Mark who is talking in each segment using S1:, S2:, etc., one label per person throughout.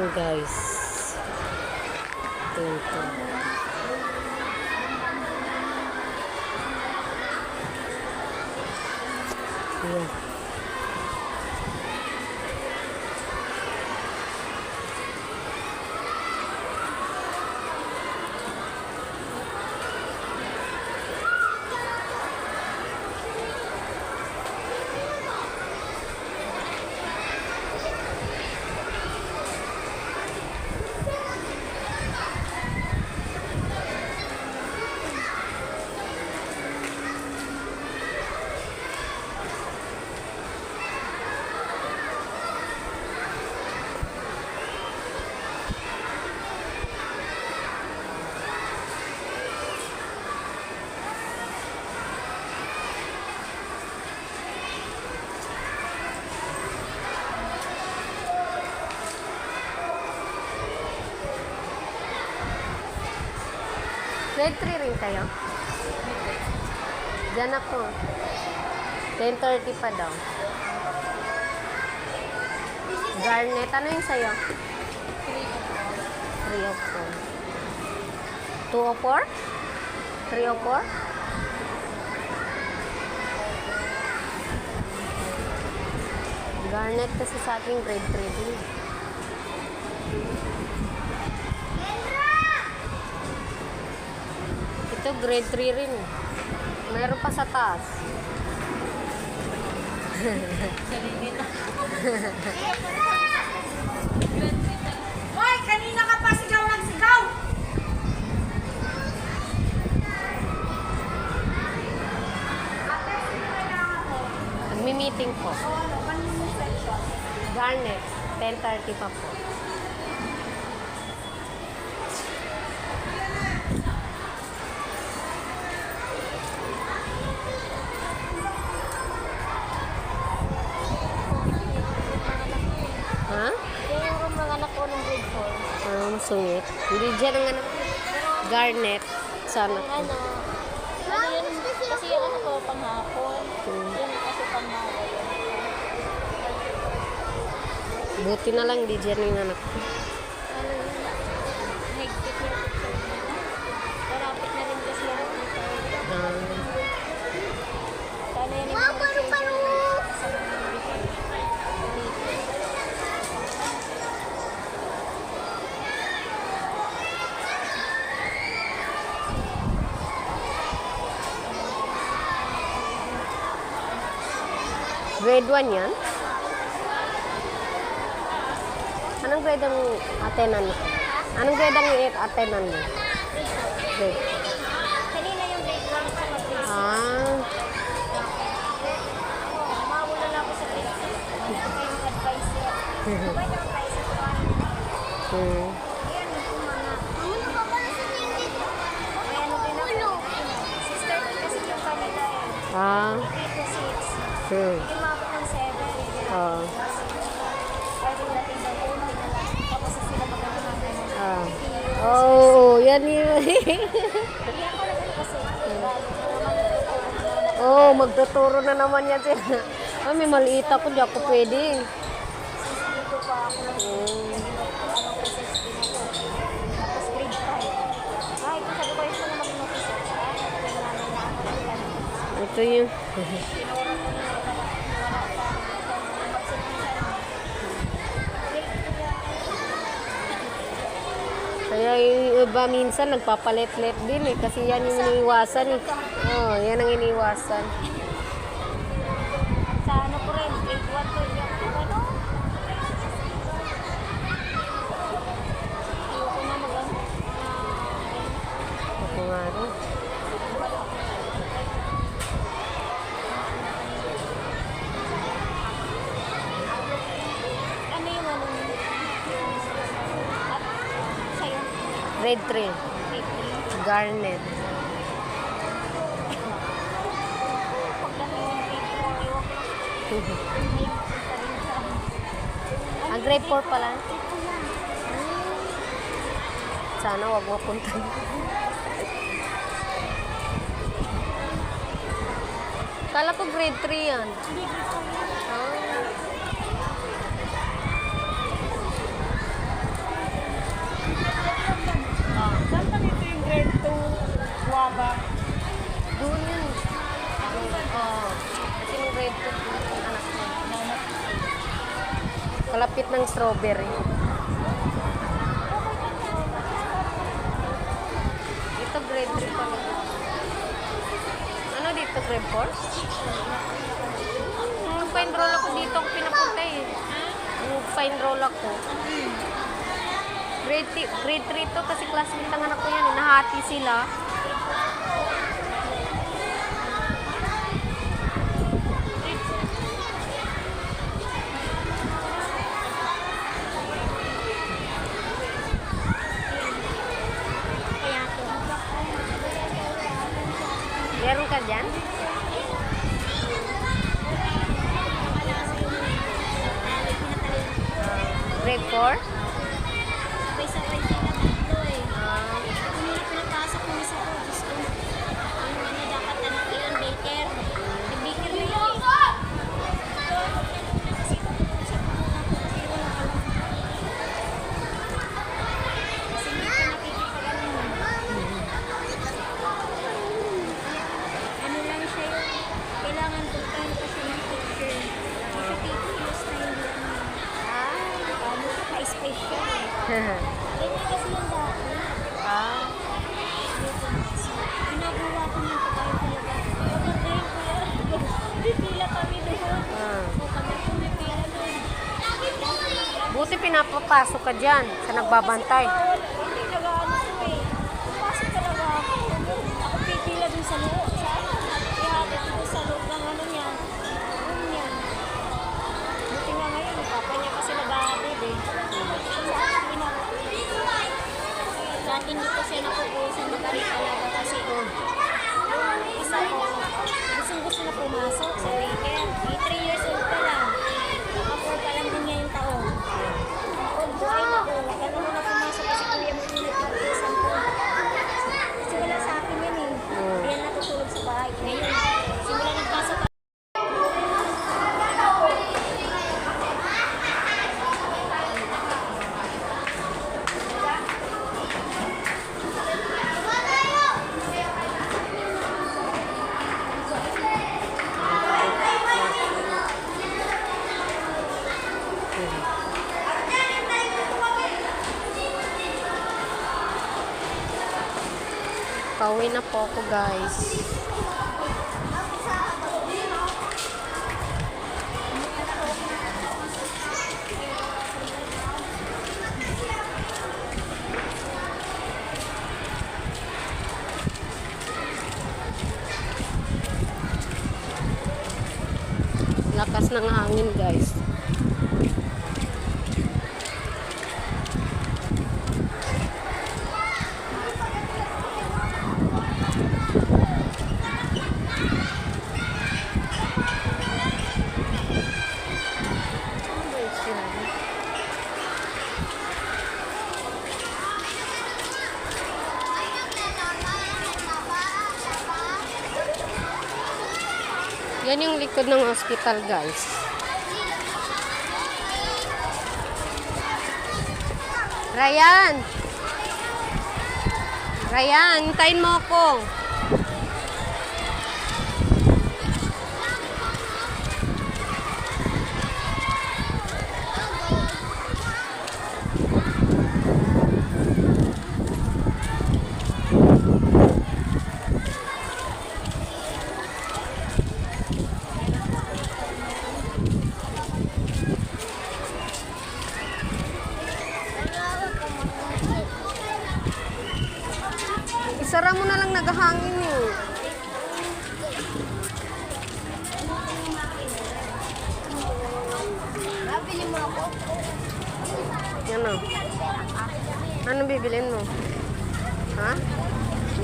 S1: Ayan guys. Ito. Ayan. Grade 3 rin kayo? Diyan ako. 10:30 pa daw. Garnet. Ano yung sa'yo? 3 o 4. 2 o 4? 3 o 4? Garnet kasi sa ating grade 3 din. Ito grade 3 rin. Mayroon pa sa taas.
S2: Hoy, kanina ka pa sigaw ng sigaw. Ate, sino kailangan ko?
S1: Nagmi-meeting po.
S2: Ano, kanina section.
S1: Garnet. 10:30 pa po. Ha?
S2: Yung mga anak ko ng grade 4.
S1: Masungit. Hindi dyan ang anak. Garnet. Sa anak ko.
S2: Ano yun? Kasi yung anak ko panghapon. Yun kasi pangmaga yun.
S1: Buti na lang, hindi dyan yung anak ko.
S2: Ano yun? Higpit yung picture nila. Karapit na rin kasi yung picture. Paano yan yung mga picture sa mga
S1: Grade 1 yan? Anong grade ang attendant mo? Anong grade ang attendant mo? Grade.
S2: kanina yung grade 1 sa grade 6. Mawala lang ako sa grade 6. Ito yung advisor. Diba yung advisor ko? Ayan, yung mga. Ano ka pala sa tingin? May ano din ako. Sister ko kasi yung kanila eh. 3 to 6. Hindi maabot ng 7. Pwede natin sa uno. Tapos sila magkakaroon.
S1: Yan yun.
S2: Hindi ako naman kasi.
S1: Magtuturo na naman yan sila. May maliit ako, di ako pwede.
S2: Dito pa ako. Anong process din ako. Tapos grade 5. Ay, sabi ko yung mga maging officer. Ito yung nanay na ako.
S1: Ito yun.
S2: Tinuro ko nila para
S1: Kaya yung iba minsan nagpapalit-let din eh. Kasi yan yung iniiwasan eh. Yan ang iniiwasan.
S2: sa ano ko rin, grade 1 to yung ano. Ayoko na
S1: Ako nga rin.
S2: ano yung ano at sa'yo,
S1: Grade 3.
S2: grade 3.
S1: Garnet.
S2: Pagdating ng grade 4, ewan ko. Ayun, punta rin sa
S1: Ang grade 4 pala. Sana wag mo punta. Kala ko grade 3 yan.
S2: Hindi, grade 4 yan.
S1: Kalapit ng strawberry. Ito grade 3 pala. Ano dito, grade 4? Yung fine roll ako dito ako pinapunta eh. Yung fine roll ako. Grade 3 to kasi classmate ng anak ko yan. Nahati sila.
S2: Kaya ako.
S1: Meron ka dyan? Grade 4?
S2: Sabay-sabay sila tatlo eh. Kung hindi pinapasok mo isa ko, Diyos ko. Ano dapat ano ko yun, baker. Baker na yun eh. Kasi pag-usap mo na ako kasi wala ka lang. Kasi hindi ka nakikipag-ano. Ano lang siya yung kailangan puntahan pa siya ng picture. Kasi tikilos na yung ano. Ano siya ka-special eh. Ganyan kasi yung dati.
S1: Ah.
S2: Ginagawa ko ng pagkain talaga. Pagkain ko yan. Pipila kami doon. O kami pumipila doon.
S1: Buti pinapapasok ka dyan sa nagbabantay.
S2: Hindi nag-ano ko eh. Pasok talaga ako. Ako pipila doon sa loob. Sa ano? Ihatid ko sa loob ng ano niya. Room niya. Buti nga ngayon. Yung papa niya kasi nag-aatid eh. Sa akin ginagawa. Dati hindi ko siya nakukusan na kami talaga kasi yung isa ko gusto na pumasok sa daycare. 3 years old pa lang. Ako pa lang din niya yung taon. Old boy na ko. Ganun mo na pumasok kasi kuya mo yung nagpapilisan ko. Kasi wala sa akin yan eh. Yan natutulog sa bahay. Ngayon, simula nagpasok
S1: Pauwi na po ako, guys. Lakas ng hangin, guys. Yan yung likod ng hospital, guys. Ryan! Ryan, hintayin mo ako. Isara mo na lang, naghahangin eh.
S2: Nabili mo ako.
S1: Yan o. Anong bibilin mo? Ha?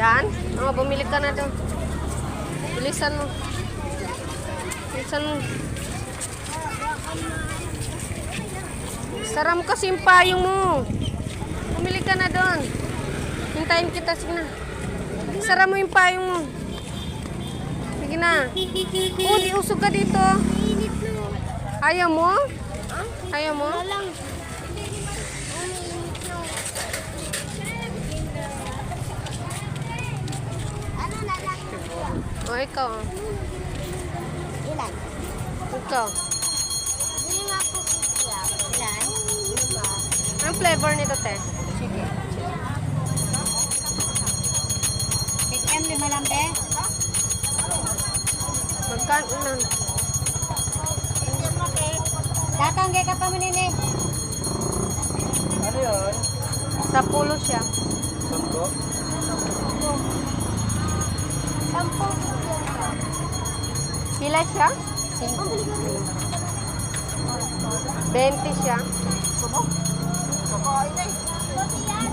S1: Yan? Oo, bumili ka na doon. Bilisan mo. Bilisan mo. Sara mo kasi yung payong mo. Bumili ka na doon. Hintayin kita. Sige na. Sara mo yung payong mo. Sige na. Oh, di usog ka dito.
S2: Init na.
S1: Ayaw mo? Ayaw mo?
S2: Lang. Ano na lang?
S1: O, ikaw.
S2: Ilan?
S1: Ikaw.
S2: Bili nga po kuya. Ilan?
S1: flavor nito, te?
S2: Sige. KTM, 5 lang, be.
S1: Magkano na?
S2: Datang, gaya ka pa manini.
S3: Ano yun?
S1: Sa pulo siya.
S3: Sampo?
S1: Pila siya? 20 siya.
S3: Kakain na eh.